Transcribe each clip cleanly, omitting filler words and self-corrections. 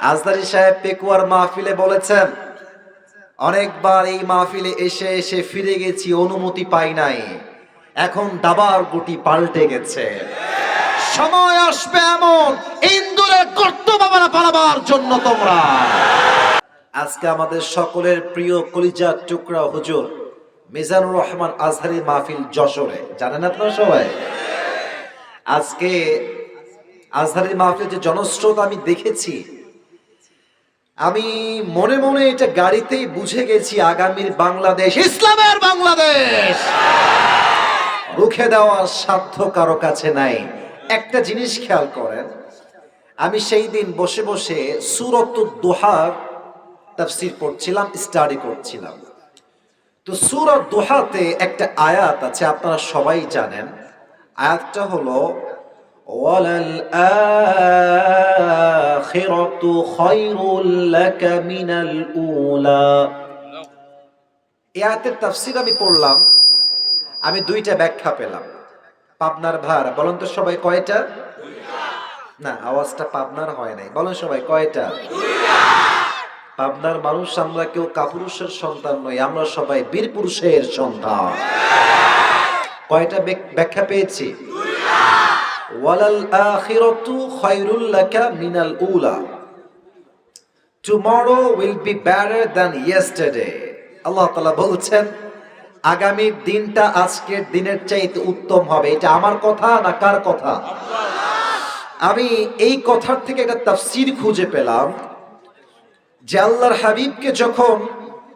আজহারী সাহেব পেকুয়ার মাহফিলে বলেছেন, অনেকবার এই মাহফিলে এসে এসে ফিরে গেছি, অনুমতি পাই নাই, এখন দাবার গুটি পাল্টে গেছে। সময় আসবে এমন, ইন্দুরের গর্ত বাবারা পালাবার জন্য তোমরা। আজকে আমাদের সকলের প্রিয় কলিজার টুকরা হুজুর মিজানুর রহমান আজহারী মাহফিল যশোরে, জানেন আপনারা সবাই? আজকে আজহারী মাহফিল যে জনস্রোত আমি দেখেছি, আমি মনে মনে এটা গাড়িতেই বুঝে গেছি আগামীর বাংলাদেশ ইসলামের বাংলাদেশ। রুখে দেওয়ার সাধ্য কারো কাছে নাই। একটা জিনিস খেয়াল করেন, আমি সেই দিন বসে বসে সূরাতুদ দুহার তাফসীর পড়ছিলাম, স্টাডি করছিলাম। তো সূরা দুহাতে একটা আয়াত আছে, আপনারা সবাই জানেন। আয়াতটা হলো ওয়ালাল আখিরাতু খায়রুল লাকা মিনাল উলা। এই আয়াতের তাফসীর আমি পড়লাম, আমি দুইটা ব্যাখ্যা পেলাম। পাবনার ভার বলেন তো সবাই, কয়টা? না, আওয়াজটা পাবনার হয় নাই, বলেন সবাই কয়টা? পাবনার মানুষ আমরা কেউ কাপুরুষের সন্তান নই, আমরা সবাই বীর পুরুষের সন্তান। কয়টা ব্যাখ্যা পেয়েছি? ওয়ালাল আখিরাতু খায়রুল লাকা মিনাল উলা। Tomorrow will be better than yesterday. আল্লাহ তাআলা বলছেন আগামীর দিনটা আজকের দিনের চাইতে উত্তম হবে। এটা আমার কথা না কার কথা? আমি এই কথার থেকে একটা তাফসীর খুঁজে পেলাম যে আল্লাহর হাবিবকে যখন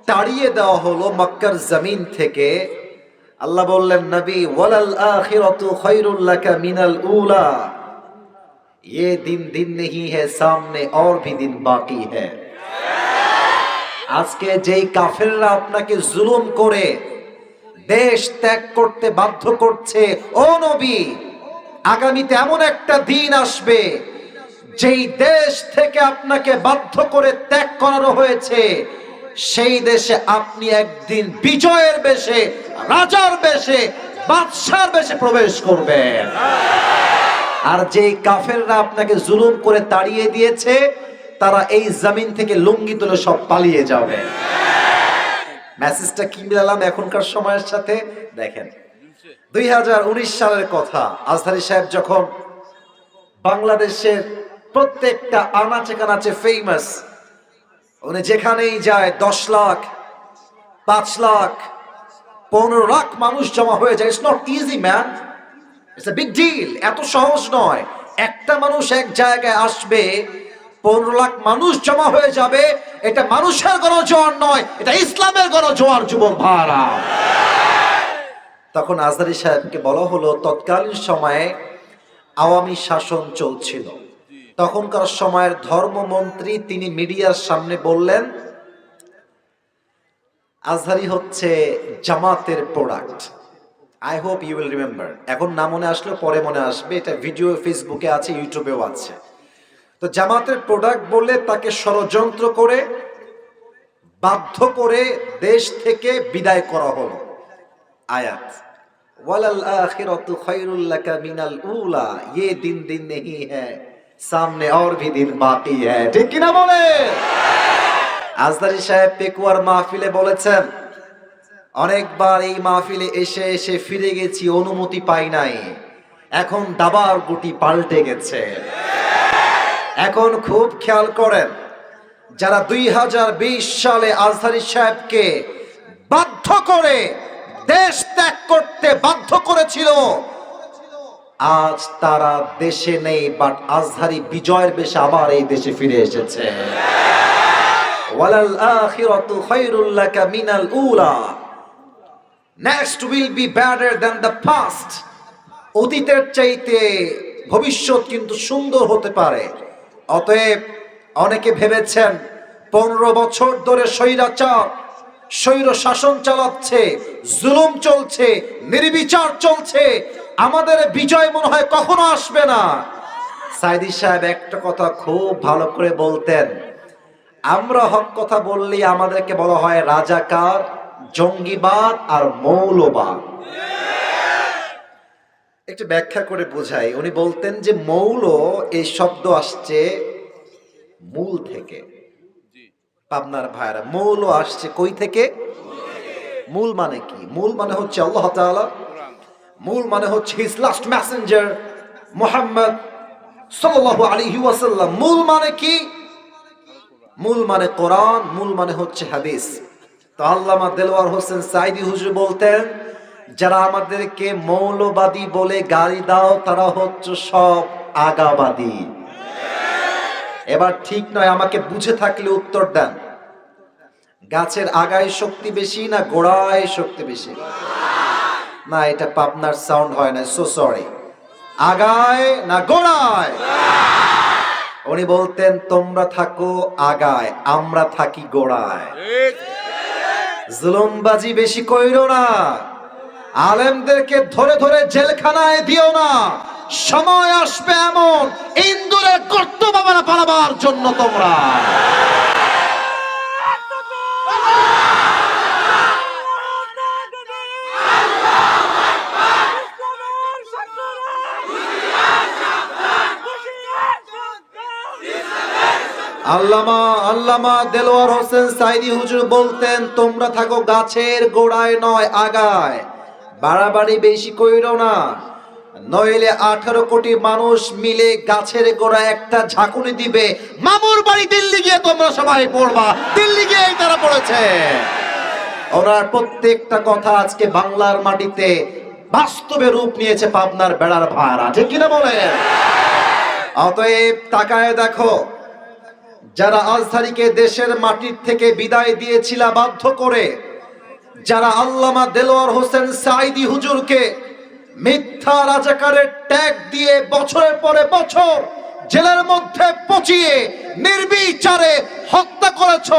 তাড়িয়ে দেওয়া হলো মক্কার জমিন থেকে, আল্লাহ বললেন নবী ওয়ালাল আখিরাতু খায়রুল লাকা মিনাল উলা, ये दिन दिन नहीं है, सामने और भी दिन बाकी है। আজকে যেই কাফেররা আপনাকে জুলুম করে দেশ ত্যাগ করতে বাধ্য করছে, ও নবী আগামীতে এমন একটা দিন আসবে যেই দেশ থেকে আপনাকে বাধ্য করে ত্যাগ করানো হয়েছে, সেই দেশে আপনি একদিন বিজয়ের বেশে, রাজার বেশে, বাদশার বেশে প্রবেশ করবেন। আর যেই কাফেররা আপনাকে জুলুম করে তাড়িয়ে দিয়েছে, তারা এই জমিন থেকে লুঙ্গি তুলে সব পালিয়ে যাবে। মেসেজটা কি মিলালাম এখনকার সময়ের সাথে দেখেন। 2019 সালের কথা, আজহারী সাহেব যখন বাংলাদেশের প্রত্যেকটা আনাচে কানাচে ফেমাস, উনি যেখানেই যায় 10 লাখ, 5 লাখ, 15 লাখ মানুষ জমা হয়ে যায়। It's not easy man, it's a big deal. এত সহজ নয়। একটা মানুষ এক জায়গায় আসবে, 15 লাখ মানুষ জমা হয়ে যাবে। এটা মানুষের গণজোয়ার নয়, এটা ইসলামের গণজোয়ার। যুবক ভাইরা, তখন আজহারী সাহেবকে বলা হলো, তৎকালীন সময়ে আওয়ামী শাসন চলছিল, তখনকার সময়ের ধর্মমন্ত্রী তিনি মিডিয়ার সামনে বললেন আজহারী হচ্ছে জামাতের product. I hope you will remember. এখন না মনে আসলে পরে মনে আসবে, এটা ভিডিও ফেসবুকে আছে, ইউটিউবেও আছে। তো জামাতের প্রোডাক্ট বলে তাকে ষড়যন্ত্র করে বাধ্য করে দেশ থেকে বিদায় করা হলো। আয়াত ওয়ালাল আখিরাতু খায়রুল লাকা মিনাল উলা, ये दिन दिन नहीं है, सामने और भी दिन बाकी है। ঠিক কি না বলে? আজহারী সাহেব পেকুয়ার মাহফিলে বলেছেন, অনেকবার এই মাহফিলে এসে এসে ফিরে গেছি, অনুমতি পাই নাই, এখন দাবার গুটি পাল্টে গেছে। এখন খুব খেয়াল করেন, যারা 2020 সালে আজহারী সাহেবকে বাধ্য করে দেশ ত্যাগ করতে বাধ্য করেছিল, আজ তারা দেশে নেই, বাট আজহারী বিজয়ের বেশে আবার এই দেশে ফিরে এসেছে। ওয়ালাল আখিরাতু খায়রুল লাকা মিনাল উলা, next will be better than the past. অতীতের চাইতে ভবিষ্যৎ কিন্তু সুন্দর হতে পারে। অতএব অনেকে ভেবেছেন 15 বছর ধরে স্বৈরাচার, স্বৈর শাসন চালাচ্ছে, জুলুম চলছে, নির্বিচার চলছে, আমাদের বিজয় মনে হয় কখনো আসবে না। সাইদি সাহেব একটা কথা খুব ভালো করে বলতেন, আমরা হক কথা বললেই আমাদেরকে বলা হয় রাজাকার, জঙ্গিবাদ আর মৌলবাদ। একটু ব্যাখ্যা করে বোঝাই। উনি বলতেন যে মৌল এই শব্দ আসছে মূল থেকে। পাবনার ভাইরা, মূলও আসছে কই থেকে? মূল মানে কি? মূল মানে হচ্ছে আল্লাহ তাআলা, মূল মানে হচ্ছে হিজ লাস্ট মেসেঞ্জার মুহাম্মদ সাল্লাল্লাহু আলাইহি ওয়াসাল্লাম। মূল মানে কি? মূল মানে কোরআন, মূল মানে হচ্ছে হাদিস। তো আল্লামা দেলোয়ার হোসেন সাইদি হুজুর বলতেন, যারা আমাদেরকে মৌলবাদী বলে গালি দাও তারা হচ্ছে সব আগাবাদী। এবার ঠিক নয়, আমাকে বুঝে থাকলে উত্তর দেন। গাছের আগায় শক্তি বেশি না গোড়ায় শক্তি বেশি? না, এটা পাবনার সাউন্ড হয় না, সো সরি। আগায় না গোড়ায়? উনি বলতেন তোমরা থাকো আগায়, আমরা থাকি গোড়ায়। জুলুমবাজি বেশি কইরো না, আলেমদেরকে ধরে ধরে জেলখানায় দিও না। সময় আসবে এমন, ইন্দুরের গর্ত বাবারা পালাবার জন্য তোমরা। আল্লামা দেলোয়ার হোসেন সাইদি হুজুর বলতেন তোমরা থাকো গাছের গোড়ায় নয় আগায়। বাড়াবাড়ি বেশি কইরো না, নইলে 18 কোটি মানুষ মিলে গাছের গোড়ায় একটা ঝাঁকুনি দিবে, মামুর বাড়ি দিল্লি গিয়ে তোমরা সবাই পড়বা। দিল্লি গিয়েই তারা পড়েছে। ওনার প্রত্যেকটা কথা আজকে বাংলার মাটিতে বাস্তবে রূপ নিয়েছে পাবনার বেড়ার ভাড়া, ঠিক কিনা বলেন? অতএব তাকায় দেখো, যারা আজহারীকে দেশের মাটির থেকে বিদায় দিয়েছিল বাধ্য করে, যারা আল্লামা দেলোয়ার হোসেন সাইদি হুজুরকে মিথ্যা রাজাকারের ট্যাগ দিয়ে বছরের পরে বছর জেলের মধ্যে পচিয়ে নির্বিচারে হত্যা করেছ,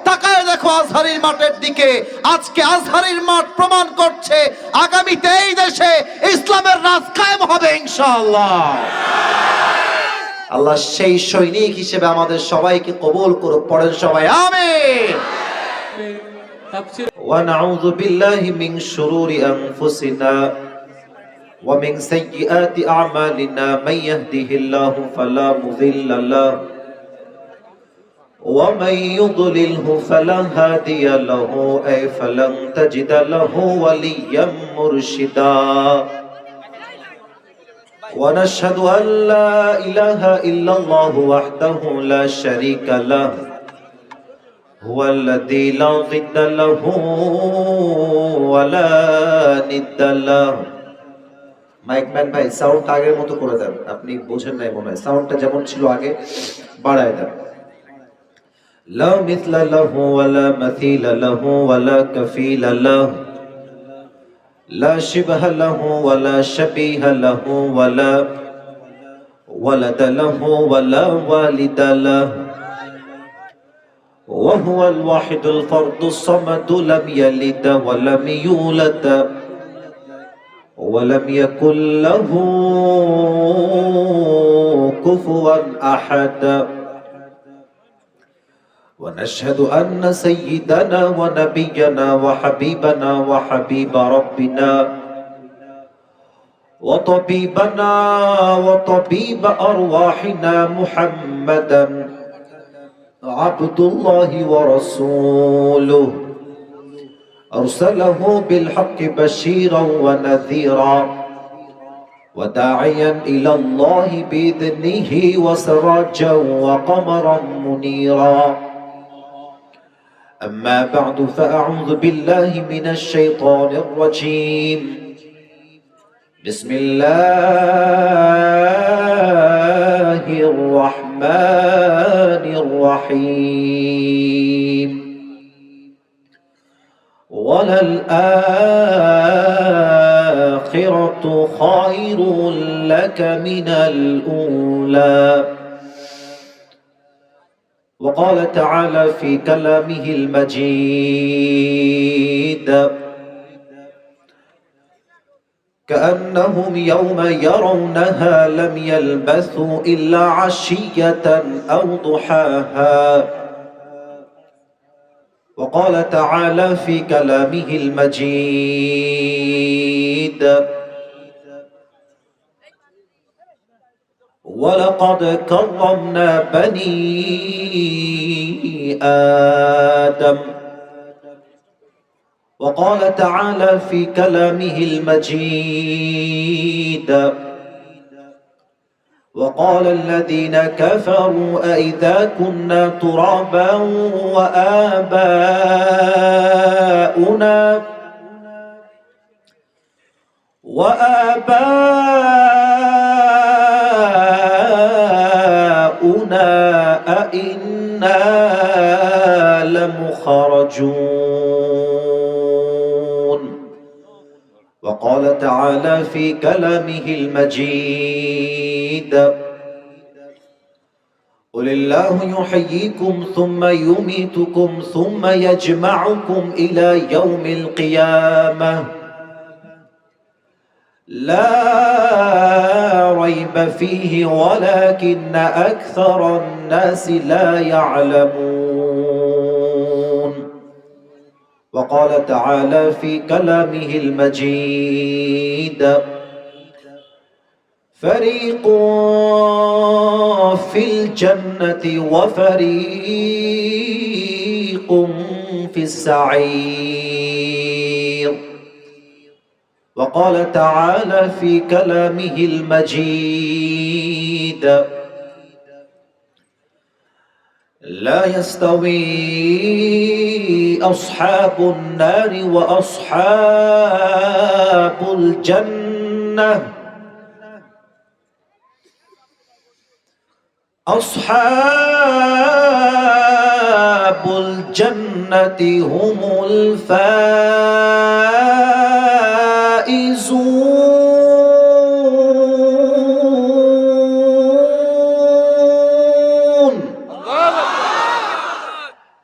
তাকায় দেখো আজহারীর মাঠের দিকে। আজকে আজহারীর মাঠ প্রমাণ করছে আগামীতে এই দেশে ইসলামের রাজ কায়েম হবে ইনশাআল্লাহ। আল্লাহ সেই সৈনিক হিসেবে আমাদের সবাইকে কবুল করুক। পড়েন সবাই আমিন। ওয়া নাউযু বিল্লাহি মিন শুরুরি আনফুসিনা ওয়া মিন সাইয়্যিআতি আ'মালিনা মান ইয়াহদিহিল্লাহু ফালা মুযিল্লা লাহু ওয়া মান ইউদ্লিলহু ফালা হাদিয়া লাহু আই ফালান তাজিদা লাহু ওয়ালিয়্যাম মুরশিদা। ونشهد أن لا إله إلا الله وحده لا شريك له هو الذي لا ضد له ولا ند له। মাইকম্যান ভাই সাউন্ড আগের মতো করে দেন, আপনি বুঝেন নাই মনে হয়, সাউন্ডটা যেমন ছিল আগে বাড়ায় দেন। লা মিথলা লাহু ওয়ালা মাথিলা লাহু ওয়ালা কাফিলা লাহু لا شبه له ولا شبيه له ولا ولد له ولا والد له وهو الواحد الفرد الصمد لم يلد ولم يولد ولم يكن له كفوا أحد ونشهد أن سيدنا ونبينا وحبيبنا وحبيب ربنا وطبيبنا وطبيب أرواحنا محمدا عبد الله ورسوله أرسله بالحق بشيرا ونذيرا وداعيا إلى الله بإذنه وسراجا وقمرا منيرا. أما بعد فأعوذ بالله من الشيطان الرجيم. بسم الله الرحمن الرحيم. وللآخرة خير لك من الأولى. وقال تعالى في كلامه المجيد كأنهم يوم يرونها لم يلبثوا إلا عشية أو ضحاها. وقال تعالى في كلامه المجيد ولقد كرمنا بني آدم وقال تعالى في كلامه المجيد وقال الذين كفروا أئذا كنا ترابا وآباؤنا أئنا لمخرجون وقال تعالى في كلامه المجيد قل الله يحييكم ثم يميتكم ثم يجمعكم إلى يوم القيامة لا ريب فيه ولكن أكثر الناس لا يعلمون وقال تعالى في كلامه المجيد فريق في الجنة وفريق في السعير وقال تعالى في كلامه المجيد لا يستوي أصحاب النار وأصحاب الجنة أصحاب الجنة هم الفائزون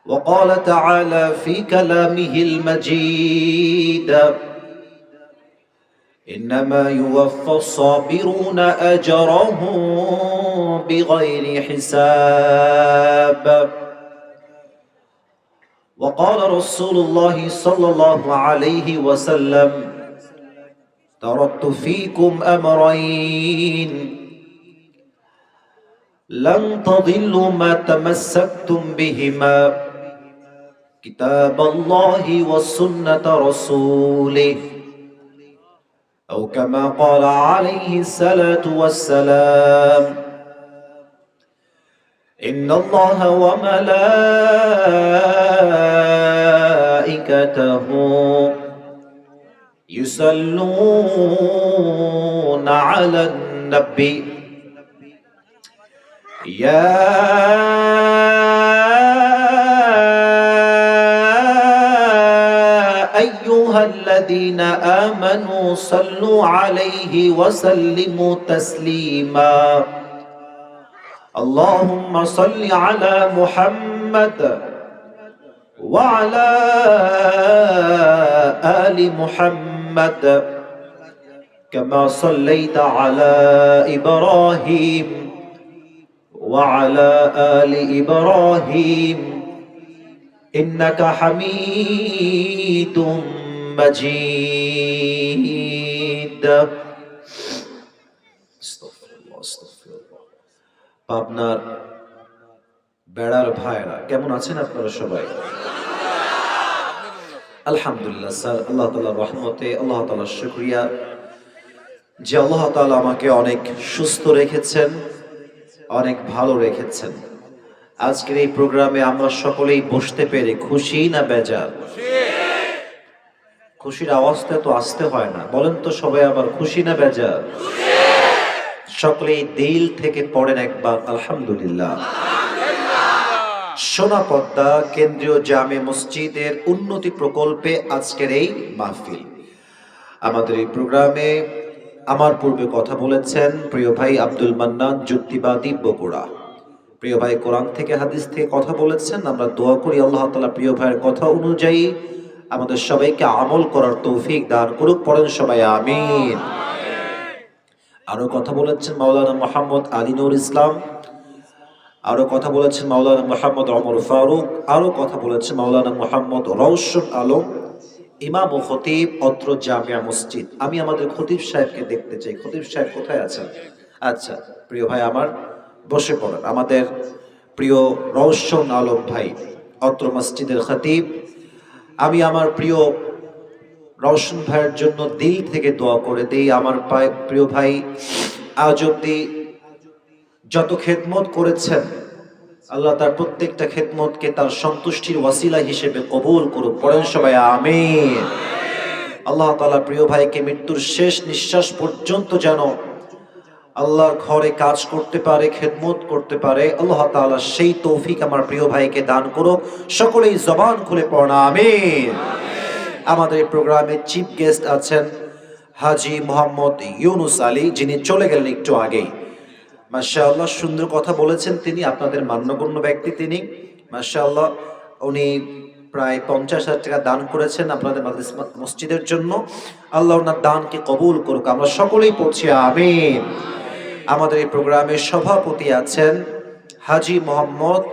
وقال تعالى في كلامه المجيد إنما يوفى الصابرون أجرهم بغير حساب وقال رسول الله صلى الله عليه وسلم تركت فيكم أمرين لن تضلوا ما تمسكتم بهما كتاب الله وسنة رسوله أو كما قال عليه الصلاة والسلام إن الله وملائكته يصلون على النبي يا أيها الذين آمنوا صلوا عليه وسلموا تسليما اللهم صل على محمد وعلى آل محمد كما صليت على إبراهيم وعلى آل إبراهيم إنك حميد مجيد পাবনার বেড়ার ভাইরা কেমন আছেন আপনারা সবাই? আলহামদুলিল্লাহ স্যার, আল্লাহ তাআলার রহমতে, আল্লাহ তাআলার শুকরিয়া যে আল্লাহ তাআলা আমাকে অনেক সুস্থ রেখেছেন, অনেক ভালো রেখেছেন। আজকের এই প্রোগ্রামে আমরা সকলেই বসতে পেরে খুশি না বেজার? খুশির আওয়াজটা তো আসতে হয় না, বলেন তো সবাই আবার খুশি না বেজার? সকলেই দিল থেকে পড়েন একবার আলহামদুলিল্লাহ। সোনা পদ্মা কেন্দ্রীয় জামে মসজিদের উন্নতি প্রকল্পে আজকের এই মাহফিল। আমাদের এই প্রোগ্রামে আমার পূর্বে কথা বলেছেন প্রিয় ভাই আব্দুল মান্নান যুক্তিবাদী বগুড়া। প্রিয় ভাই কোরআন থেকে হাদিস থেকে কথা বলেছেন। আমরা দোয়া করি আল্লাহ তাআলা প্রিয় ভাইয়ের কথা অনুযায়ী আমাদের সবাইকে আমল করার তৌফিক দান করুক। পড়েন সবাই আমিন। আরো কথা বলেছেন মাওলানা মোহাম্মদ আলী নূর ইসলাম, আরো কথা বলেছেন মাওলানা মোহাম্মদ ওমর ফারুক, আরো কথা বলেছেন মাওলানা মোহাম্মদ রওশন আলম, ইমাম ও খতিব অত্র জামিয়া মসজিদ। আমি আমাদের খতিব সাহেবকে দেখতে চাই। খতিব সাহেব কোথায় আছেন? আচ্ছা, প্রিয় ভাই আমার, বসে পড়েন। আমাদের প্রিয় রওশন আলম ভাই, অত্র মসজিদের খতিব। আমি আমার প্রিয় রওশন ভাইয়ের জন্য দিল থেকে দোয়া করে দেই। আমার প্রিয় ভাই আজ অব্দি যত খেদমত করেছেন, আল্লাহ তার প্রত্যেকটা খেদমতকে তার সন্তুষ্টির ওয়াসিলা হিসেবে কবুল করুক। পড়েন সবাই আমিন। আল্লাহ তাআলা প্রিয় ভাইকে মৃত্যুর শেষ নিঃশ্বাস পর্যন্ত যেন আল্লাহর ঘরে কাজ করতে পারে, খেদমত করতে পারে, আল্লাহ তাআলা সেই তৌফিক আমার প্রিয় ভাইকে দান করুক। সকলেই জবান খুলে পড়া আমিন। আমাদের প্রোগ্রামে চিফ গেস্ট আছেন হাজী মোহাম্মদ ইউনুস আলী, যিনি চলে গেলেন একটু আগেই। মাশাআল্লাহ, সুন্দর কথা বলেছেন তিনি, আপনাদের মান্যগণ্য ব্যক্তি তিনি। মাশাআল্লাহ, উনি প্রায় 50,000 টাকা দান করেছেন আপনাদের মসজিদের জন্য। আল্লাহ ওনার দানকে কবুল করুক। আমরা সকলেই পড়ছি আমিন। আমাদের এই প্রোগ্রামের সভাপতি আছেন হাজী মোহাম্মদ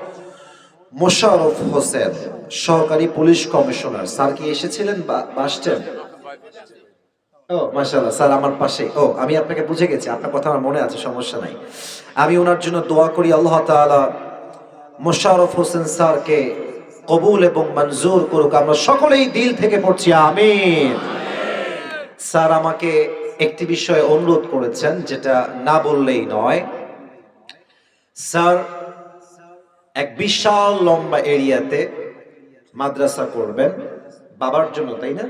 মোশাররফ হোসেন, সহকারী পুলিশ কমিশনার। স্যার কি এসেছিলেন বা আসছেন? ও মাশাআল্লাহ, স্যার আমার পাশে। ও, আমি আপনাকে বুঝে গেছি, আপনার কথা আমার মনে আছে, সমস্যা নাই। আমি ওনার জন্য দোয়া করি আল্লাহ তাআলা মোশাররফ হোসেন স্যারকে কবুল এবং মঞ্জুর করুক। আমরা সকলেই দিল থেকে পড়ছি আমিন। স্যার আমাকে একটি বিষয়ে অনুরোধ করেছেন, যেটা না বললেই নয়। স্যার এক বিশাল লম্বা এরিয়াতে মাদ্রাসা করবেন বাবার জন্য, তাই না?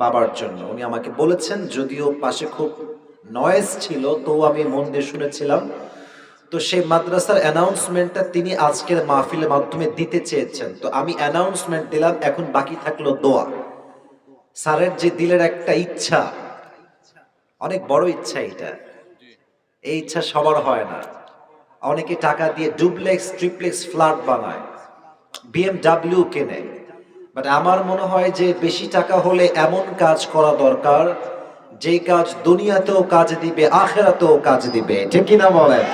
বাবার জন্য উনি আমাকে বলেছেন, যদিও পাশে খুব নয়েজ ছিল, তো আমি মন দিয়ে শুনেছিলাম। তো সেই মাদ্রাসার অ্যানাউন্সমেন্টটা তিনি আজকের মাহফিলের মাধ্যমে দিতে চেয়েছেন। তো আমি অ্যানাউন্সমেন্ট দিলাম, এখন বাকি থাকলো দোয়া। স্যারের যে দিলের একটা ইচ্ছা, অনেক বড় ইচ্ছা এটা, এই ইচ্ছা সবার হয় না। অনেকে টাকা দিয়ে ডুপ্লেক্স ট্রিপ্লেক্স ফ্ল্যাট বানায়, বিএমডাব্লিউ কেনে, বাট আমার মনে হয় যে বেশি টাকা হলে এমন কাজ করা দরকার যে কাজ দুনিয়াতেও কাজ দিবে, আখিরাতেও কাজ দিবে, ঠিক কিনা বলেন?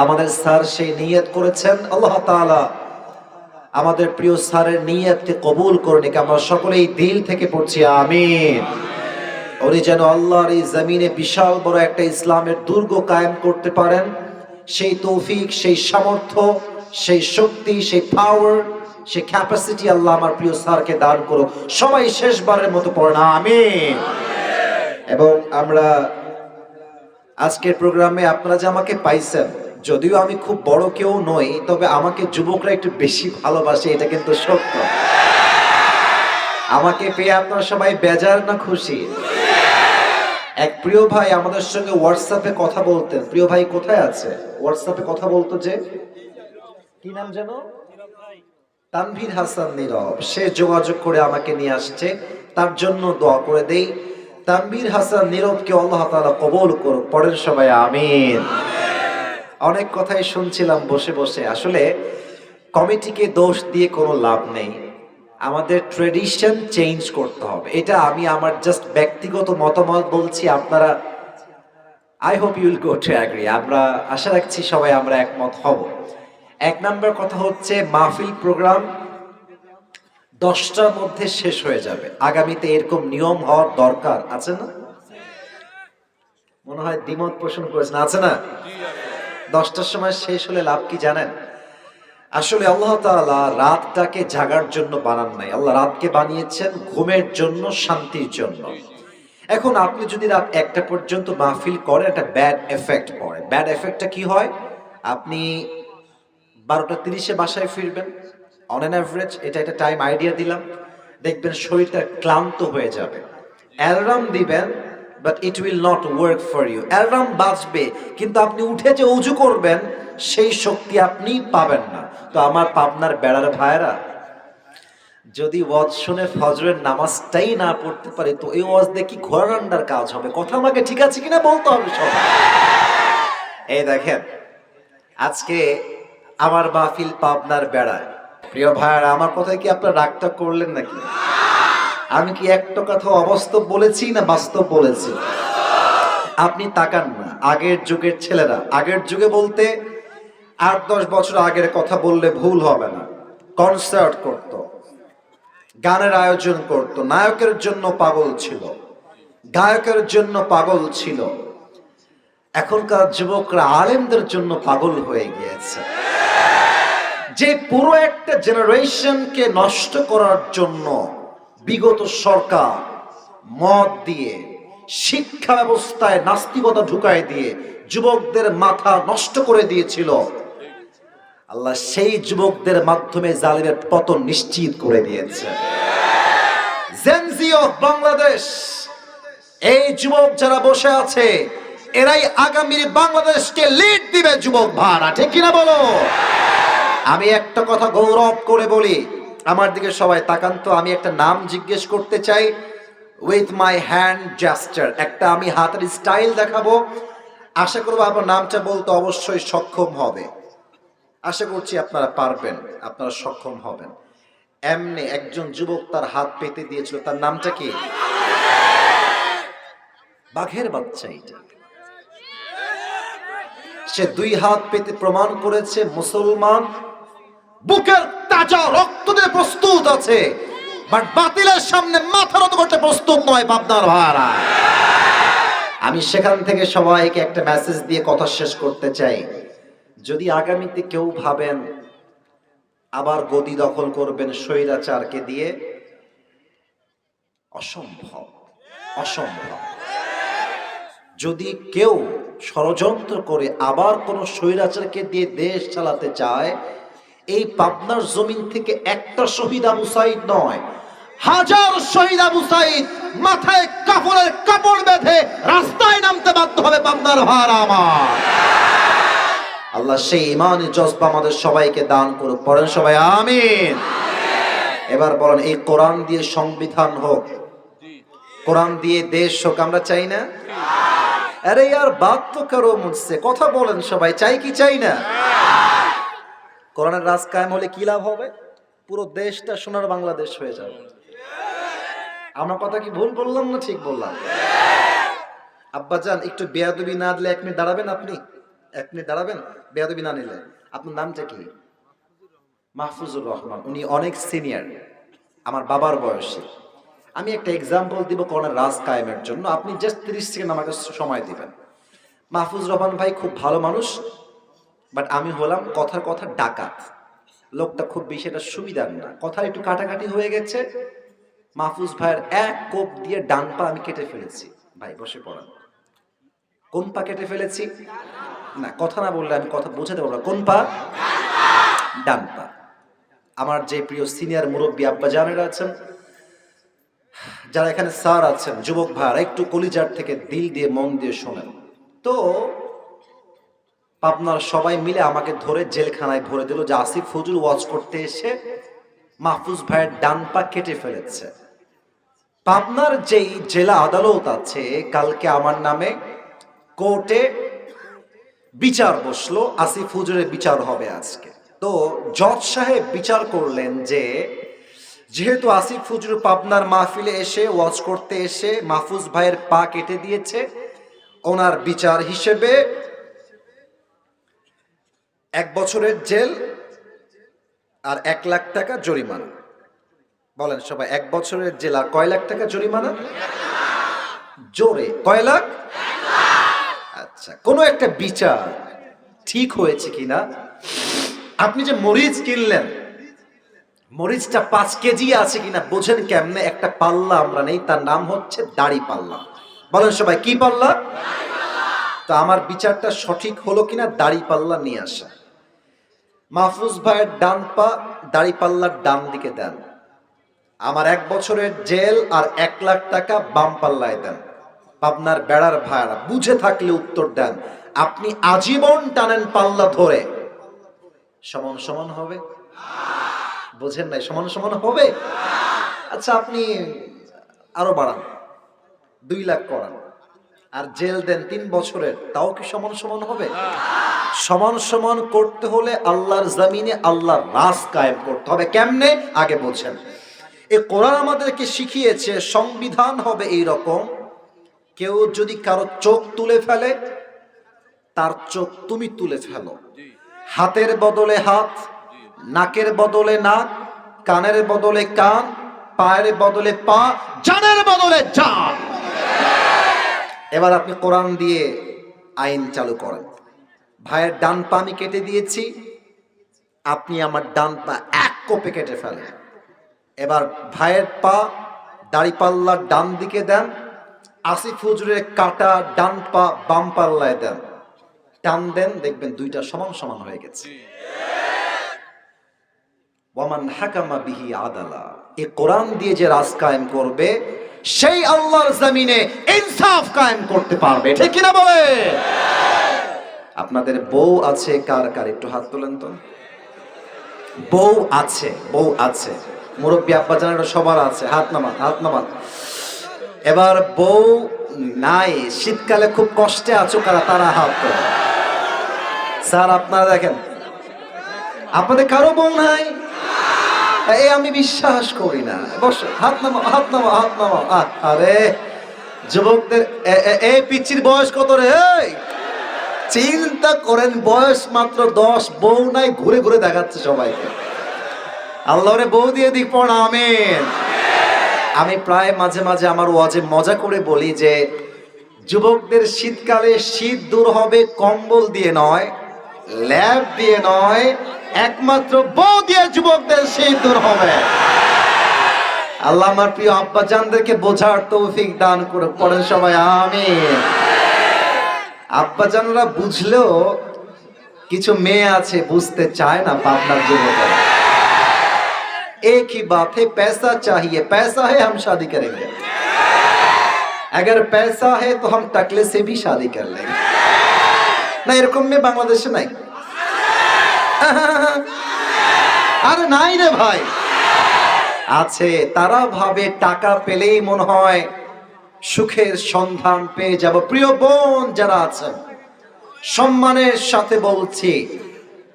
আমাদের স্যার সেই নিয়ত করেছেন। আল্লাহ তাআলা আমাদের প্রিয় স্যারের নিয়তকে কবুল করুন। আমরা সকলেই দিল থেকে পড়ছি আমিন। উনি যেন আল্লাহর এই জমিনে বিশাল বড় একটা ইসলামের দুর্গ কায়েম করতে পারেন, সেই তৌফিক, সেই সামর্থ্য, সেই শক্তি, সেই পাওয়ার, সেই ক্যাপাসিটি আল্লাহ আমার প্রিয় স্যারকে দান করুক। সবাই শেষবারের মতো পড়েন আমিন। এবং আমরা আজকের প্রোগ্রামে আপনারা যে আমাকে পাইছেন, যদিও আমি খুব বড় কেউ নই, তবে আমাকে যুবকরা একটু বেশি ভালোবাসে, এটা কিন্তু সত্য। আমাকে পেয়ে আপনারা সবাই বেজার না খুশি? এক প্রিয় ভাই আমাদের সঙ্গে হোয়াটসঅ্যাপে কথা বলতেন। প্রিয় ভাই কোথায় আছে? হোয়াটসঅ্যাপে কথা বলতো যে, কি নাম যেন? তানভীর হাসান নীরব। সে যোগাযোগ করে আমাকে নিয়ে আসছে, তার জন্য দোয়া করে দেই। তানভীর হাসান নীরবকে আল্লাহ তাআলা কবুল করুক। পড়েন সবাই আমিন। অনেক কথাই শুনছিলাম বসে বসে। আসলে কমিটিকে দোষ দিয়ে কোনো লাভ নেই, আমাদের ট্রেডিশন চেঞ্জ করতে হবে। এটা আমি আমার জাস্ট ব্যক্তিগত মতামত বলছি, আপনারা I hope you will go to agree. আমরা আশা রাখছি সবাই আমরা একমত হব। এক নাম্বার কথা হচ্ছে, মাহফিল প্রোগ্রাম 10টার মধ্যে শেষ হয়ে যাবে। আগামীতে এরকম নিয়ম হওয়ার দরকার আছে না? মনে হয় দ্বিমত পোষণ করেছেন, আছে না? 10টার সময় শেষ হলে লাভ কি জানেন? আসলে আল্লাহ তাআলা রাতটাকে জাগার জন্য বানান নাই। আল্লাহ রাতকে বানিয়েছেন ঘুমের জন্য, শান্তির জন্য। এখন আপনি যদি রাত 1টা পর্যন্ত মাহফিল করেন, একটা ব্যাড এফেক্ট পড়ে। ব্যাড এফেক্টটা কি হয়? আপনি 12টা 30-এ বাসায় ফিরবেন অন অ্যান অ্যাভারেজ, এটা একটা টাইম আইডিয়া দিলাম। দেখবেন শরীরটা ক্লান্ত হয়ে যাবে। অ্যালার্ম দিবেন, but it will not work for you. Alarm বাজবে, কিন্তু আপনি উঠে যে ওযু করবেন সেই শক্তি আপনি পাবেন না। তো আমার পাবনার বেড়ার ভাইরা, যদি ওয়াজ শুনে ফজরের নামাজটাই না পড়তে পারি, তো এই ওয়াজ দিয়ে কি ঘোড়ার আন্ডার কাজ হবে? কথা আমাকে ঠিক আছে কিনা বলতে হবে সব। এই দেখেন, আজকে আমার মাহফিল পাবনার বেড়ায়। প্রিয় ভাইরা, আমার কথায় কি আপনার রাগটা করলেন নাকি? আমি কি একটা কথা অবাস্তব বলেছি না বাস্তব বলেছি? আপনি তাকান না, আগের যুগের ছেলেরা, আগের যুগে বলতে 8-10 বছর আগের কথা বললে ভুল হবে না, কনসার্ট করত, গানের আয়োজন করত, নায়কের জন্য পাগল ছিল, গায়কের জন্য পাগল ছিল। এখনকার যুবকরা আলেমদের জন্য পাগল হয়ে গিয়েছে, যে পুরো একটা জেনারেশনকে নষ্ট করার জন্য বিগত সরকার মদ দিয়ে, শিক্ষা ব্যবস্থায় নাস্তিকতা ঢুকায় দিয়ে যুবকদের মাথা নষ্ট করে দিয়েছিল। আল্লাহ সেই যুবকদের মাধ্যমে জালিমের পতন নিশ্চিত করে দিয়েছে। জেনজি অফ বাংলাদেশ, এই যুবক যারা বসে আছে এরাই আগামীর বাংলাদেশকে লিড দিবে যুবক ভাড়া, ঠিক কিনা বলো? আমি একটা কথা গৌরব করে বলি, আমার দিকে সবাই তাকান তো, আমি একটা নাম জিজ্ঞেস করতে চাই উইথ মাই হ্যান্ড জেস্টার, একটা আমি হাতের স্টাইল দেখাবো। আশা করবো আপনার নামটা বলতে অবশ্যই সক্ষম হবে। আশা করছি আপনারা পারবেন, আপনারা সক্ষম হবেন। এমনি একজন যুবক তার হাত পেতে দিয়েছিল, তার নামটা কি? বাঘের বাচ্চা। এটা সে দুই হাত পেতে প্রমাণ করেছে মুসলমান, বুকের তাজা রক্ত দিয়ে প্রস্তুত আছে, বাট বাতিলের সামনে মাথা নত করতে প্রস্তুত নয়। পাবনার ভাড়া, আমি সেখান থেকে সবাইকে একটা মেসেজ দিয়ে কথা শেষ করতে চাই। যদি আগামীতে কেউ ভাবেন আবার গদি দখল করবেন স্বৈরাচারকে দিয়ে, অসম্ভব, অসম্ভব। যদি কেউ ষড়যন্ত্র করে আবার কোন স্বৈরাচারকে দিয়ে দেশ চালাতে চায়, এই পাবনার জমিন থেকে একটা শহীদ আবু সাইদ নয়, হাজার শহীদ আবু সাইদ মাথায় কাপড়ের কাপড় বেঁধে রাস্তায় নামতে বাধ্য হবে। পাবনার ভাড়া আমার, আল্লাহ সেই ইমানি জজবা আমাদের সবাইকে দান করুক। পড়েন সবাই আমিন। এবার বলেন, এই কোরআন দিয়ে সংবিধান হোক, কোরআন দিয়ে দেশ হোক, আমরা চাই না? আরে यार बात तो करो मुझसे, কথা বলেন সবাই, চাই কি চাই না? কোরআনের রাজ কায়েম হলে কি লাভ হবে? পুরো দেশটা সোনার বাংলাদেশ হয়ে যাবে। আমার কথা কি ভুল বললাম না ঠিক বললাম? আব্বাজান একটু বেয়াদবি না দিলে 1 মিনিট দাঁড়াবেন? আপনি 1 মিনিট দাঁড়াবেন বেয়াদবি না নিলে? আপনার নামটা কি? মাহফুজুর রহমান। উনি অনেক সিনিয়র, আমার বাবার বয়সী। আমি একটা এক্সাম্পল দিব কোরআনের রাজ কায়েমের জন্য, আপনি জাস্ট 30 সেকেন্ড আমাকে সময় দিবেন। মাহফুজুর রহমান ভাই খুব ভালো মানুষ, বাট আমি হলাম কথার কথা ডাকাত। লোকটা খুব বেশি এটা সুবিধার না, কথা একটু কাটাকাটি হয়ে গেছে। মাহফুজ ভাইয়ের এক কোপ দিয়ে ডান পা আমি কেটে ফেলেছি। ভাই বসে পড়েন। কোন পা কেটে ফেলেছি? না, কথা না বললে আমি কথা বোঝাতে পারবো না। কোন পা? ডান পা। আমার যে প্রিয় সিনিয়র মুরব্বী আব্বা জানেরা আছেন, যারা এখানে স্যার আছেন, যুবক ভাইরা একটু কলিজার থেকে দিল দিয়ে মন দিয়ে শোনেন তো। পাবনার সবাই মিলে আমাকে ধরে জেলখানায় ভরে দিল যে আসিফ হুজুর ওয়াজ করতে এসে মাহফুজ ভাইয়ের ডান পা কেটে ফেলেছে। পাবনার যেই জেলা আদালত আছে, কালকে আমার নামে কোর্টে বিচার বসলো, আসিফ হুজুরের বিচার হবে আজকে। তো জজ সাহেব বিচার করলেন যে যেহেতু আসিফ হুজুর পাবনার মাহফিলে এসে ওয়াজ করতে এসে মাহফুজ ভাইয়ের পা কেটে দিয়েছে, ওনার বিচার হিসেবে 1 বছরের জেল আর 1 লাখ টাকা জরিমানা। বলেন সবাই, 1 বছরের জেল আর কয় লাখ টাকা জরিমানা? জোরে কয় লাখ? আচ্ছা, কোন একটা বিচার ঠিক হয়েছে কিনা? আপনি যে মরিচ কিনলেন, মরিচটা 5 কেজি আছে কিনা বোঝেন কেমনে? একটা পাল্লা আমরা নেই, তার নাম হচ্ছে দাড়ি পাল্লা। বলেন সবাই, কি পাল্লা? তো আমার বিচারটা সঠিক হলো কিনা? দাড়ি পাল্লা নিয়ে আসা। মাহফুজ ভাইয়ের ডান পা দাড়ি পাল্লার ডান দিকে দেন। আমার 1 বছরের জেল আর 1 লাখ টাকা বাম পাল্লায় দেন। পাবনার বেড়ার ভাইরা বুঝে থাকলে উত্তর দেন। আপনি আজীবন টানেন পাল্লা ধরে, সমান সমান হবে? বোঝেন নাই? সমান সমান হবে? আচ্ছা, আপনি আরো বাড়ান, 2 লাখ করান, আর জেল দেন 3 বছরের, তাও কি সমান সমান হবে? সমান সমান করতে হলে আল্লাহর জমিনে আল্লাহর রাজ কায়েম করতে হবে। কেমনে? আগে বোঝেন। এই কোরআন আমাদেরকে শিখিয়েছে সংবিধান হবে এই রকম, কেউ যদি কারো চোখ তুলে ফেলে, তার চোখ তুমি তুলে ফেলো। হাতের বদলে হাত, নাকের বদলে নাক, কানের বদলে কান, পায়ের বদলে পা, জানের বদলে জান। এবার আপনি কোরআন দিয়ে আইন চালু করেন। ভাইয়ের ডান পা আমি কেটে দিয়েছি, আপনি আমার ডান পা এক কোপে কেটে ফেলেন। এবার ভাইয়ের পা দাড়িপাল্লার ডান দিকে দেন, আসিফ হুজুরের কাটা ডান পা বাম পাল্লায় দেন, টান দেন, দেখবেন দুইটা সমান সমান হয়ে গেছে। ওয়ামান হাকামা বিহি আদালা, এই কোরআন দিয়ে যে রাজ কায়েম করবে সেই আল্লাহর জমিনে ইনসাফ কায়েম করতে পারবে, ঠিক কিনা বলে? আপনাদের বউ আছে কার কার একটু হাত তোলেন তো। বউ আছে, বউ আছে, মুরব্বী আব্বা জানেন সবার আছে, হাত নামান, হাত নামান। এবার বউ নাই, শীতকালে খুব কষ্টে আছো কারা, তারা হাত তোলেন। স্যার আপনারা দেখেন আপনাদের কারো বউ নাই? এই আমি বিশ্বাস করি না। বসো, হাত নামাও, হাত নামাও, হাত নামাও। আরে যুবকদের এই পিচ্চির বয়স কত রে? চিন্তা করেন, বয়স মাত্র 10, বউ নাই, ঘুরে ঘুরে দেখাচ্ছে সবাইকে। আল্লাহরে বউ দিয়ে দিক পড়, আমিন। আমি প্রায় মাঝে মাঝে আমার ওয়াজে মজা করে বলি যে যুবকদের শীতকালে শীত দূর হবে কম্বল দিয়ে নয়, ল্যাব দিয়ে নয়, একমাত্র বউ দিয়ে যুবকদের শীত দূর হবে। আল্লাহ আমার প্রিয় আব্বা জানদেরকে বোঝার তৌফিক দান করে পড়েন সবাই, আমিন। আব্বা জানরা বুঝলেও কিছু মেয়ে আছে বুঝতে চায় না। পাবনার যুবকেরা एक ही बात है, पैसा चाहिए, पैसा है हम शादी करेंगे, अगर पैसा है तो हम टकले से भी शादी कर लेंगे। না এরকম মেয়ে বাংলাদেশে নাই? আরে নাই রে ভাই, আছে। তারা ভাবে টাকা পেলেই মনে হয় সুখের সন্ধান পেয়ে যাব। প্রিয় বোন যারা আছেন, সম্মানের সাথে বলছি,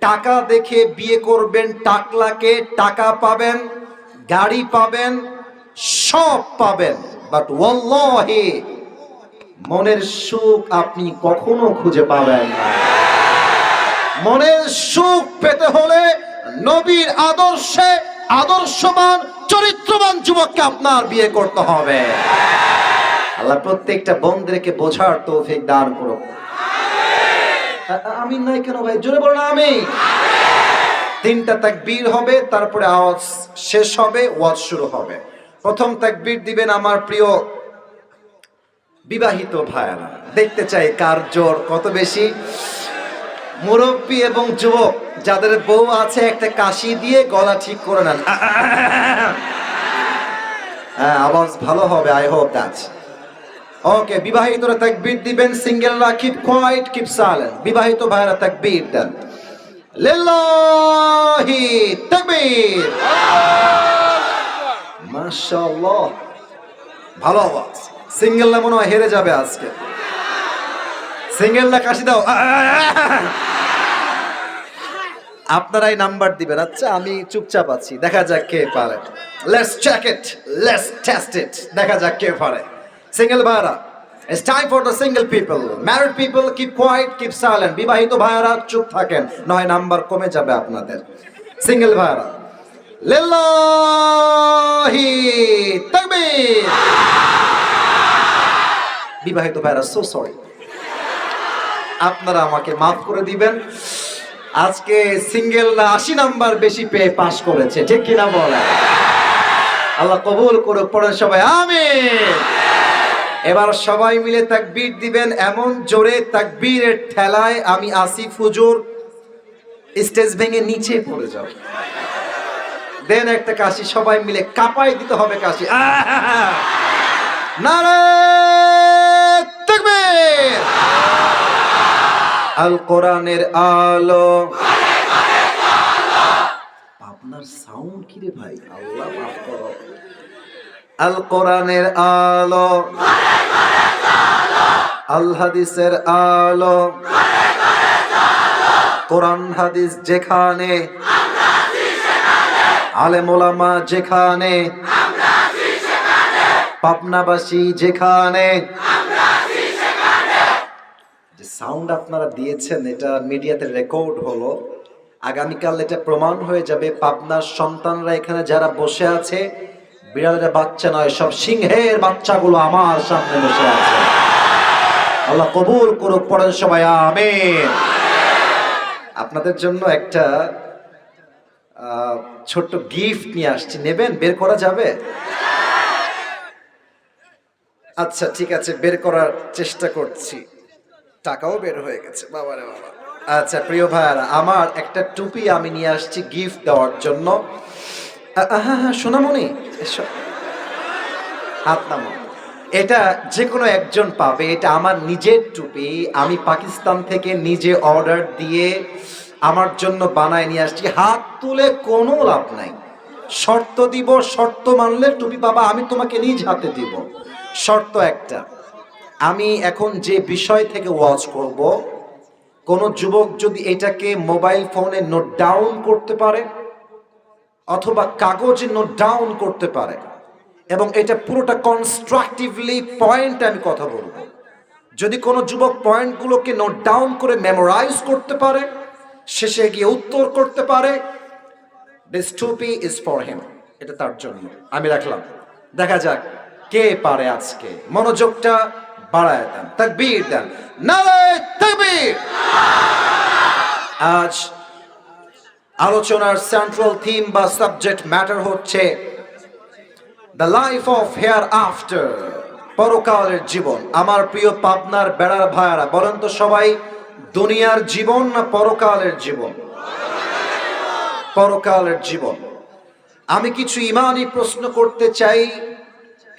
টাকা দেখে বিয়ে করবেন, টাকলাকে টাকা পাবেন, গাড়ি পাবেন, সব পাবেন, বাট ওয়াল্লাহি মনের সুখ আপনি কখনো খুঁজে পাবেন না। মনের সুখ পেতে হলে নবীর আদর্শে আদর্শবান চরিত্রবান যুবককে আপনার বিয়ে করতে হবে। আল্লাহ প্রত্যেকটা বোনদেরকে বোঝার তৌফিক দান করুন। আমিন নাই কেন ভাই? জোরে বলুন আমিন। 3টা তাকবীর হবে, তারপরে আওয়াজ শেষ হবে, ওয়াজ শুরু হবে। প্রথম তাকবীর দিবেন আমার প্রিয় বিবাহিত ভাইরা। দেখতে চাই কার জোর কত বেশি। মুরব্বী এবং যুবক যাদের বউ আছে একটা কাশি দিয়ে গলা ঠিক করে নেন। হ্যাঁ, আওয়াজ ভালো হবে, আই হোপ দ্যাট। ওকে, বিবাহিতরা তাকবীর দিবেন, সিঙ্গেলরা কিপ কোয়াইট, কিপ সাইলেন্ট। বিবাহিত ভাইরা তাকবীর দেন, লিল্লাহি তাকবীর। মাশাআল্লাহ, ভালো আওয়াজ। সিঙ্গেলরা মনে হয় হেরে যাবে আজকে। সিঙ্গেলরা কাশি দাও। আপনারাই নাম্বার দিবেন। আচ্ছা, আমি চুপচাপ আছি, দেখা যাক কে পারে। Let's check it, let's test it, দেখা যাক কে পারে। সিঙ্গেল ভাইরা, it's time for the single people. Married people keep quiet, keep silent. বিবাহিত ভাইরা চুপ থাকেন, নয় নাম্বার কমে যাবে আপনাদের। সিঙ্গেল ভাইরা, লিল্লাহি তাকবীর। বিবাহিত ভাইরা, সো সরি, আপনারা আমাকে মাফ করে দিবেন। আজকে সিঙ্গেলরা 80 নাম্বার বেশি পেয়ে পাস করেছে, ঠিক কিনা বলেন? আল্লাহ কবুল করুক, পড়েন সবাই আমিন। এবার সবাই মিলে তাকবীর দিবেন, এমন জোরে তাকবীরের ঠেলায় আমি আসিফ হুজুর স্টেজ ভেঙে নিচে পড়ে যাব। দেন একটা কাশি, সবাই মিলে কাঁপাই দিতে হবে কাশি। নারে তাকবীর। আল কোরআনের আলো। আপনার সাউন্ড কি রে ভাই? আল্লাহ মাফ করো। আল কোরআনের আলো, আল হাদিসের আলো। কোরআন হাদিস যেখানে, আলেম ওলামা যেখানে, পাবনাবাসী যেখানে। যে সাউন্ড আপনারা দিয়েছেন এটা মিডিয়াতে রেকর্ড হলো, আগামীকাল এটা প্রমাণ হয়ে যাবে। পাবনার সন্তানরা এখানে যারা বসে আছে, বিড়ালের বাচ্চা নয়, সব সিংহের বাচ্চাগুলো আমার সামনে বসে আছে। আল্লাহ কবুল করুক, পড়েন সবাই আমিন। আপনাদের জন্য একটা ছোট্ট গিফট নিয়ে আসছি, নেবেন? বের করা যাবে? আচ্ছা ঠিক আছে, বের করার চেষ্টা করছি। টাকাও বের হয়ে গেছে, বাবারে বাবা। আচ্ছা প্রিয় ভাইয়ারা, আমার একটা টুপি আমি নিয়ে আসছি গিফট দেওয়ার জন্য। হ্যাঁ হ্যাঁ সোনামণি, এসো, হাত নামো। এটা যে কোনো একজন পাবে, এটা আমার নিজের টুপি, আমি পাকিস্তান থেকে নিজে অর্ডার দিয়ে আমার জন্য বানায় নিয়ে আসছি। হাত তুলে কোনো লাভ নাই, শর্ত দিব, শর্ত মানলে টুপি পাবা, আমি তোমাকে নিজ হাতে দিব। শর্ত একটা, আমি এখন যে বিষয় থেকে ওয়াচ করব, কোন যুবক যদি এটাকে মোবাইল ফোনে নোট ডাউন করতে পারে অথবা কাগজে নোট ডাউন করতে পারে এবং এটা পুরোটা কনস্ট্রাকটিভলি পয়েন্ট আমি কথা বলবো, যদি কোনো যুবক পয়েন্টগুলোকে নোট ডাউন করে মেমোরাইজ করতে পারে, শেষে গিয়ে উত্তর করতে পারে, দিস টুপি ইজ ফর হিম, এটা তার জন্য আমি রাখলাম। দেখা যাক কে পারে আজকে। মনোযোগটা বাড়ায় দেন, তাকবীর দেন, নারে তাকবীর। আজ আলোচনার সেন্ট্রাল থিম বা সাবজেক্ট ম্যাটার হচ্ছে the life of hair after, পরকালের জীবন। আমার প্রিয় পাবনার বেড়ার ভাইয়ারা, বলেন তো সবাই, দুনিয়ার জীবন না পরকালের জীবন? পরকালের জীবন। আমি কিছু ইমানি প্রশ্ন করতে চাই,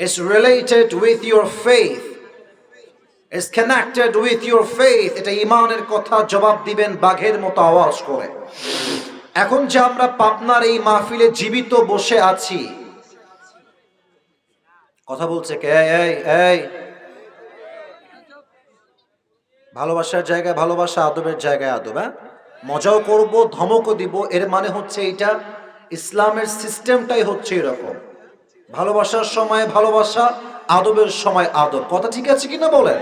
it's related with your faith, it's connected with your faith. এটা ইমানের কথা, জবাব দিবেন বাঘের মতো আওয়াজ করে। এখন যে আমরা পাবনার এই মাহফিলে জীবিত বসে আছি, কথা বলছে কে? এই এই, ভালোবাসার জায়গায় ভালোবাসা, আদবের জায়গায় আদব। হ্যাঁ, মজাও করব, ধমকও দিব, এর মানে হচ্ছে এইটা ইসলামের সিস্টেমটাই হচ্ছে এরকম, ভালোবাসার সময় ভালোবাসা, আদবের সময় আদব। কথা ঠিক আছে কিনা বলেন?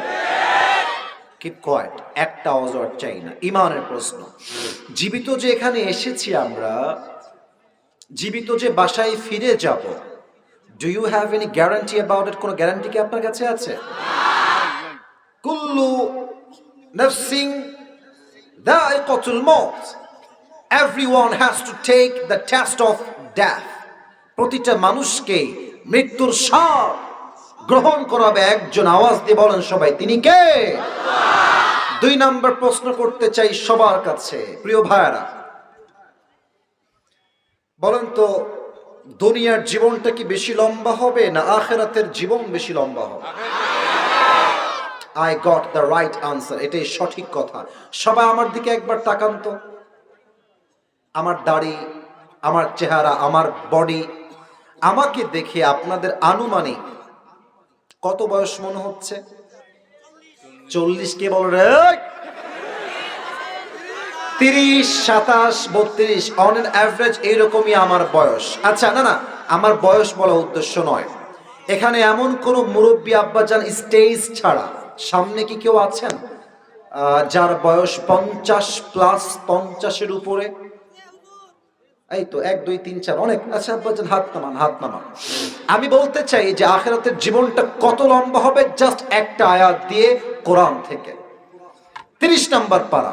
কিপ কোয়াইট, একটা অজর চাই না। ইমানের প্রশ্ন, জীবিত যে এখানে এসেছি আমরা, জীবিত যে বাসায় ফিরে যাব, do you have any guarantee about it? কোনো গ্যারান্টি কি আপনার কাছে আছে? কুল্লু নাফসিন দায়িকাতুল মউত, everyone has to take the test of death. প্রতিটা মানুষকে মৃত্যুর স্বাদ গ্রহণ করাবে একজন। আওয়াজ দিয়ে বলেন সবাই, তিনি কে? দুই নাম্বার প্রশ্ন করতে চাই সবার কাছে, প্রিয় ভাইয়ারা, বলেন তো দুনিয়ার জীবনটা কি বেশি লম্বা হবে না আখিরাতের জীবন বেশি লম্বা হবে? I got the right answer, এটাই সঠিক কথা। সবাই আমার দিকে একবার তাকান তো। আমার দাড়ি, আমার চেহারা, আমার বডি, আমাকে দেখে আপনাদের আনুমানিক কত বয়স মনে হচ্ছে? 40? কে বল রে? 30, 27, 32 অন এন অ্যাভারেজ এইরকমই আমার বয়স। আচ্ছা না না, আমার বয়স বলা উদ্দেশ্য নয়। এখানে এমন কোন মুরব্বী আব্বাজান স্টেজ ছাড়া সামনে কি কেউ আছেন যার বয়স 50 প্লাস, 50-এর উপরে? এই তো 1 2 3 4 অনেক। আচ্ছা আব্বাজান হাত নামান, হাত নামান। আমি বলতে চাই যে আখিরাতের জীবনটা কত লম্বা হবে, জাস্ট একটা আয়াত দিয়ে কোরআন থেকে। 30 নম্বর পারা,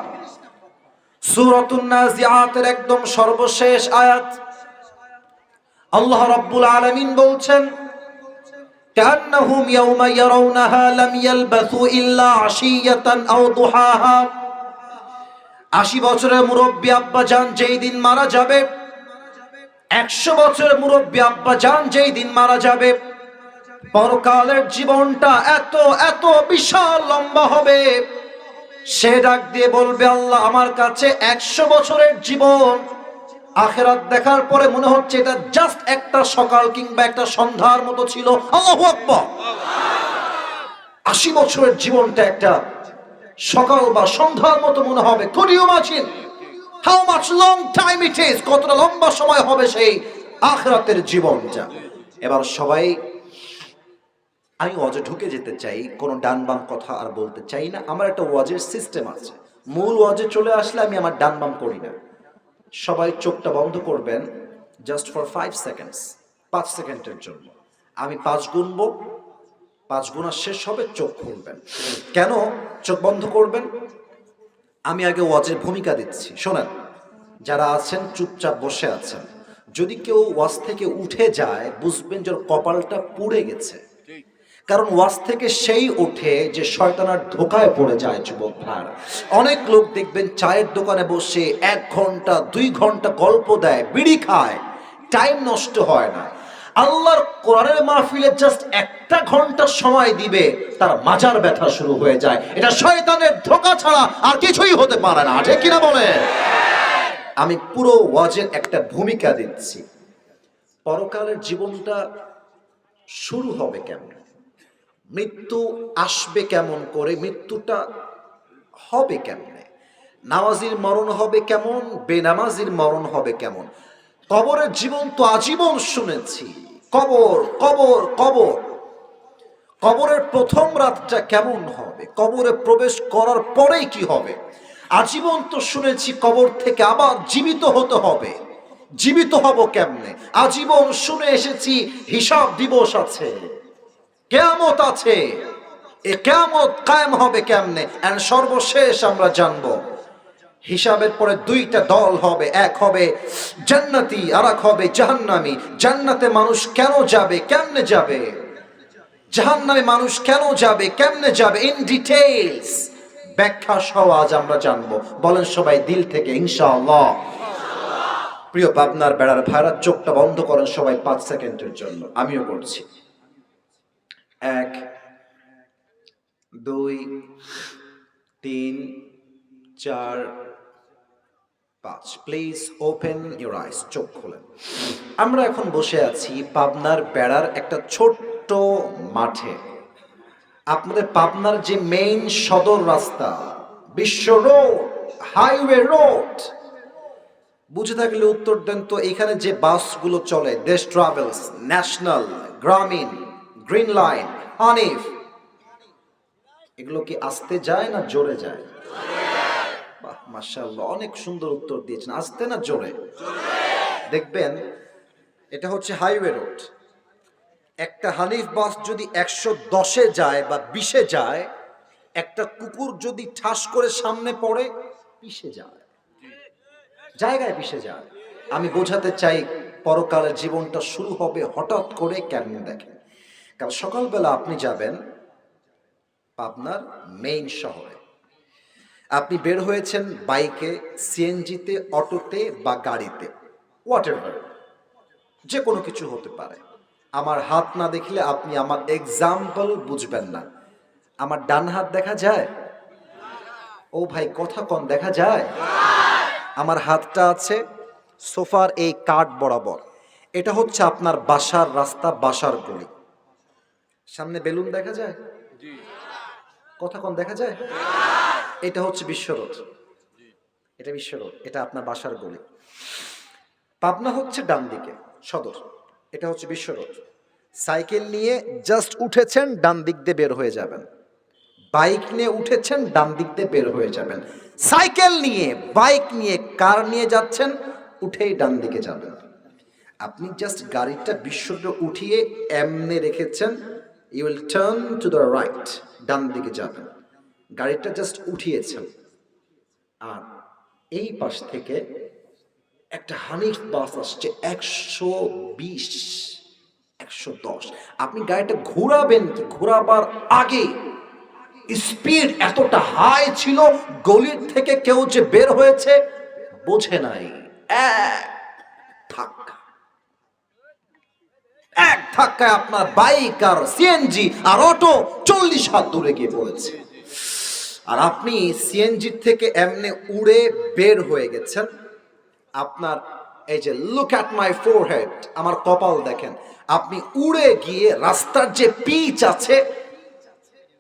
সূরাতুন নাজিআতের একদম সর্বশেষ আয়াত। আল্লাহ রাব্বুল আলামিন বলছেন, কান্নাহুম ইয়াওমা ইয়ারাউনাহা লাম ইয়ালবাসু ইল্লা আশিয়াতান আও দুহাহা। 80 বছরের মুরব্বী আব্বাজান যেই দিন মারা যাবে, 100 বছরের মুরব্বী আব্বাজান যেই দিন মারা যাবে, পরকালের জীবনটা এত এত বিশাল লম্বা হবে, সে ডাক দিয়ে বলবে, আল্লাহ আমার কাছে 100 বছরের জীবন আখিরাত দেখার পরে মনে হচ্ছে এটা জাস্ট একটা সকাল কিংবা একটা সন্ধ্যার মতো ছিল। আল্লাহু আকবার। 80 বছরের জীবনটা একটা সকাল বা সন্ধ্যার মতো মনে হবে। Could you imagine how much long time it is? কতটা লম্বা সময় হবে সেই আখিরাতের জীবনটা। এবার সবাই, আমি ওয়াজে ঢুকে যেতে চাই, কোনো ডান বাম কথা আর বলতে চাই না। আমার একটা ওয়াজের সিস্টেম আছে, মূল ওয়াজে চলে আসলে আমি আমার ডান বাম করি না। সবাই চোখটা বন্ধ করবেন জাস্ট ফর 5 সেকেন্ডস, 5 সেকেন্ডের জন্য। আমি 5 গুনবো, 5 গুনাহ শেষ হবে, চোখ খুলবেন। কেন চোখ বন্ধ করবেন? আমি আগে ওয়াজের ভূমিকা দিচ্ছি, শোনেন। যারা আছেন চুপচাপ বসে আছেন, যদি কেউ ওয়াজ থেকে উঠে যায় বুঝবেন যে ওর কপালটা পুড়ে গেছে। কারণ ওয়াজ থেকে সেই ওঠে যে শয়তানের ধোকায় পড়ে যায়। যুবক ভাই, অনেক লোক দেখবেন চায়ের দোকানে বসে 1 ঘন্টা 2 ঘন্টা গল্প দেয়, বিড়ি খায়, টাইম নষ্ট হয় না। আল্লাহর কোরআনের মাহফিলে জাস্ট 1টা ঘন্টা সময় দিবে, তার মাজার ব্যথা শুরু হয়ে যায়। এটা শয়তানের ধোকা ছাড়া আর কিছুই হতে পারে না, ঠিক কিনা বলে? আমি পুরো ওয়াজের একটা ভূমিকা দিচ্ছি। পরকালের জীবনটা শুরু হবে কেমন, মৃত্যু আসবে কেমন করে, মৃত্যুটা হবে কেমনে, নামাজির মরণ হবে কেমন, বেনামাজির মরণ হবে কেমন। কবরের জীবন তো আজীবন শুনেছি, কবর কবর কবর। কবরের প্রথম রাতটা কেমন হবে, কবরে প্রবেশ করার পরেই কি হবে। আজীবন তো শুনেছি কবর থেকে আবার জীবিত হতে হবে। জীবিত হব কেমনে? আজীবন শুনে এসেছি হিসাব দিবস আছে, কিয়ামত আছে। এ কিয়ামত কায়েম হবে কেমনে? এন্ড সর্বশেষ আমরা জানবো হিসাবের পরে 2টা দল হবে, এক হবে জান্নাতি আর এক হবে জাহান্নামী। জান্নাতে মানুষ কেন যাবে, কেমনে যাবে, জাহান্নামে মানুষ কেন যাবে, কেমনে যাবে, ইন ডিটেইলস ব্যাখ্যা সহ আজ আমরা জানবো। বলেন সবাই দিল থেকে ইনশাআল্লাহ। প্রিয় পাবনার বেড়ার ভাইরা, চোখটা বন্ধ করেন সবাই 5 সেকেন্ডের জন্য, আমিও করছি। 1 2 3 4 5। প্লিজ ওপেন ইউর আইস, চোখ খোলেন। আমরা এখন বসে আছি পাবনার বেড়ার একটা ছোট্ট মাঠে। আপনাদের পাবনার যে মেইন সদর রাস্তা, বিশ্ব রোড, হাইওয়ে রোড, বুঝে থাকলে উত্তর দেন তো। এখানে যে বাসগুলো চলে, দেশ ট্রাভেলস, ন্যাশনাল, গ্রামীণ, গ্রিন লাইন, হানিফ, এগুলো কি আস্তে যায় না জোরে যায়? বাহ, মাশাআল্লাহ, অনেক সুন্দর উত্তর দিয়েছেন। আস্তে না জোরে? দেখবেন এটা হচ্ছে হাইওয়ে রোড। একটা হানিফ বাস যদি 110-এ যায় বা 20-এ যায়, একটা কুকুর যদি ঠাস করে সামনে পড়ে পিষে যায়, জায়গায় পিষে যায়। আমি বোঝাতে চাই পরকালের জীবনটা শুরু হবে হঠাৎ করে কেমন দেখেন। কাল সকালবেলা আপনি যাবেন পাবনার মেইন শহরে। আপনি বের হয়েছেন বাইকে, সিএনজিতে, অটোতে বা গাড়িতে, হোয়াটএভার, যে কোনো কিছু হতে পারে। আমার হাত না দেখলে আপনি আমার এক্সাম্পল বুঝবেন না। আমার ডান হাত দেখা যায়? ও ভাই কথা কন, দেখা যায়? আমার হাতটা আছে সোফার এই কাঠ বরাবর। এটা হচ্ছে আপনার বাসার রাস্তা, বাসার গলি। সামনে বেলুন দেখা যায়? কথা কন, দেখা যায়? এটা হচ্ছে বিশ্ব রোড, এটা বিশ্ব রোড, এটা আপনার বাসার গলি। পাবনা হচ্ছে ডান দিকে সদর, এটা হচ্ছে বিশ্ব রোড। সাইকেল নিয়ে জাস্ট উঠেছেন, ডান দিক দিয়ে বের হয়ে যাবেন। বাইক নিয়ে উঠেছেন, ডান দিক দিয়ে বের হয়ে যাবেন। সাইকেল নিয়ে, বাইক নিয়ে, কার নিয়ে যাচ্ছেন, উঠেই ডান দিকে যাবেন। আপনি জাস্ট গাড়িটা বিশ্ব রোডে উঠিয়ে এমনে রেখেছেন, you will turn to the right, ডান দিকে যাবেন। গাড়িটা জাস্ট উঠিয়েছেন, আর এই পাশ থেকে একটা হানিফ বাস আসছে 120 110। আপনি গাড়িটা ঘোরাবেন, কি ঘোরাবার আগে স্পিড এতটা হাই ছিল, গলির থেকে কেউ যে বের হয়েছে বোঝে নাই। এক ধাক্কায় আপনার বাইক আর সিএনজি আর অটো 40 হাত দূরে গিয়ে পড়েছে। আর আপনি সিএনজি থেকে এমনি উড়ে বের হয়ে গেছেন। আপনার এই যে লুক অ্যাট মাই ফোরহেড, আমার কপাল দেখেন। আপনি উড়ে গিয়ে রাস্তার যে পিচ আছে,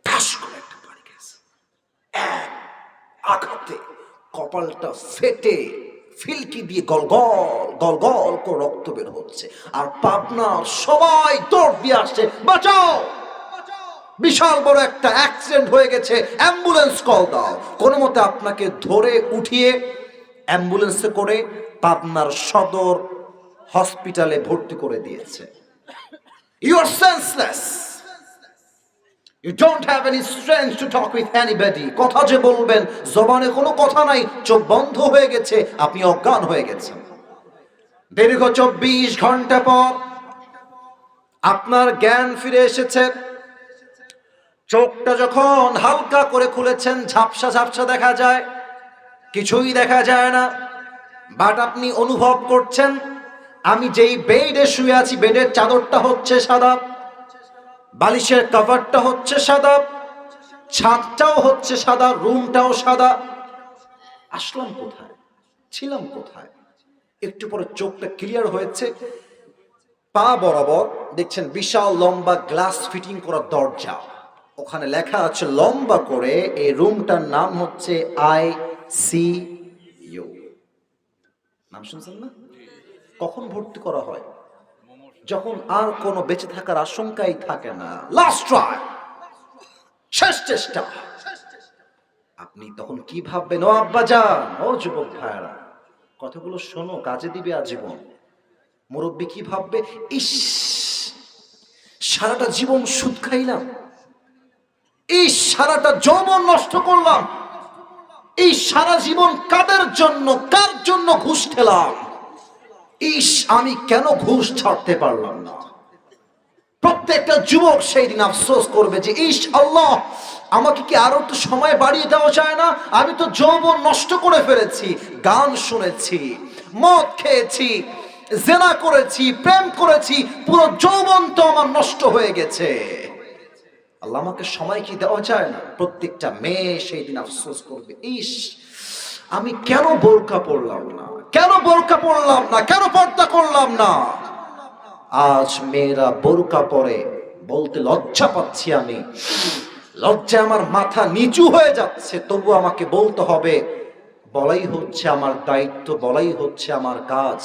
ঠাস করে একটা পড়ে গেছে। এক আঘাতে কপালটা ফেটে ফিলকি দিয়ে গলগল গলগল করে রক্ত বের হচ্ছে। আর পাবনার সবাই দৌড় দিয়ে আসছে, বাঁচাও, বিশাল বড় একটা অ্যাক্সিডেন্ট হয়ে গেছে, অ্যাম্বুলেন্স কল দাও। কোনো মতে আপনাকে ধরে উঠিয়ে অ্যাম্বুলেন্সে করে পাবনার সদর হসপিটালে ভর্তি করে দিয়েছে। You are senseless. You don't have any strength to talk with anybody. কথা যে বলবেন, জবানে কোনো কথা নাই, চোখ বন্ধ হয়ে গেছে, আপনি অজ্ঞান হয়ে গেছেন। দীর্ঘ 24 ঘন্টা পর আপনার জ্ঞান ফিরে এসেছে। চোখটা যখন হালকা করে খুলেছেন, ঝাপসা ঝাপসা দেখা যায়, কিছুই দেখা যায় না। বাট আপনি অনুভব করছেন, আমি যেই বেডে শুয়ে আছি, বেডের চাদরটা হচ্ছে সাদা, বালিশের কভারটা হচ্ছে সাদা, ছাদটাও হচ্ছে সাদা, রুমটাও সাদা। আসলাম কোথায়, ছিলাম কোথায়? একটু পরে চোখটা ক্লিয়ার হয়েছে, পা বরাবর দেখছেন বিশাল লম্বা গ্লাস ফিটিং করা দরজা, ওখানে লেখা আছে লম্বা করে, এই রুমটার নাম হচ্ছে ICU। নাম শুনছেন না? কখন ভর্তি করা হয়? যখন আর কোনো বেঁচে থাকার আশঙ্কাই থাকে না, লাস্ট ট্রাই, শেষ চেষ্টা। আপনি তখন কি ভাববেন? ও আব্বাজান, ও যুবক ভাইরা, কথাগুলো শোনো, কাজে দিবে আজীবন। মুরব্বী কি ভাববে? ইস, সারাটা জীবন সুদ খাইলাম, এই সারাটা যৌবন নষ্ট করলাম, এই সারা জীবন কাদের জন্য, কার জন্য ঘুষ খেলাম, ইস, আমি কেন ঘুষ ছাড়তে পারলাম না। প্রত্যেকটা যুবক সেই দিন আফসোস করবে যে ইস আল্লাহ, আমাকে কি আরো একটু সময় বাড়িয়ে দেওয়া যায় না? আমি তো যৌবন নষ্ট করে ফেলেছি, গান শুনেছি, মদ খেয়েছি, জেনা করেছি, প্রেম করেছি, পুরো যৌবন তো আমার নষ্ট হয়ে গেছে। আল্লাহ, আমাকে সময় কি দেওয়া যায় না? প্রত্যেকটা মেয়ে সেই দিন আফসোস করবে, ইস, আমি কেন বোরকা পরলাম না, কেন বোরকা পরলাম না, কেন পর্দা করলাম না। আজ মেয়েরা বোরকা পরে বলতে লজ্জা পাচ্ছি আমি, লজ্জা আমার মাথা নিচু হয়ে যাচ্ছে, তবু আমাকে বলতে হবে, বলাই হচ্ছে আমার দায়িত্ব, বলাই হচ্ছে আমার কাজ।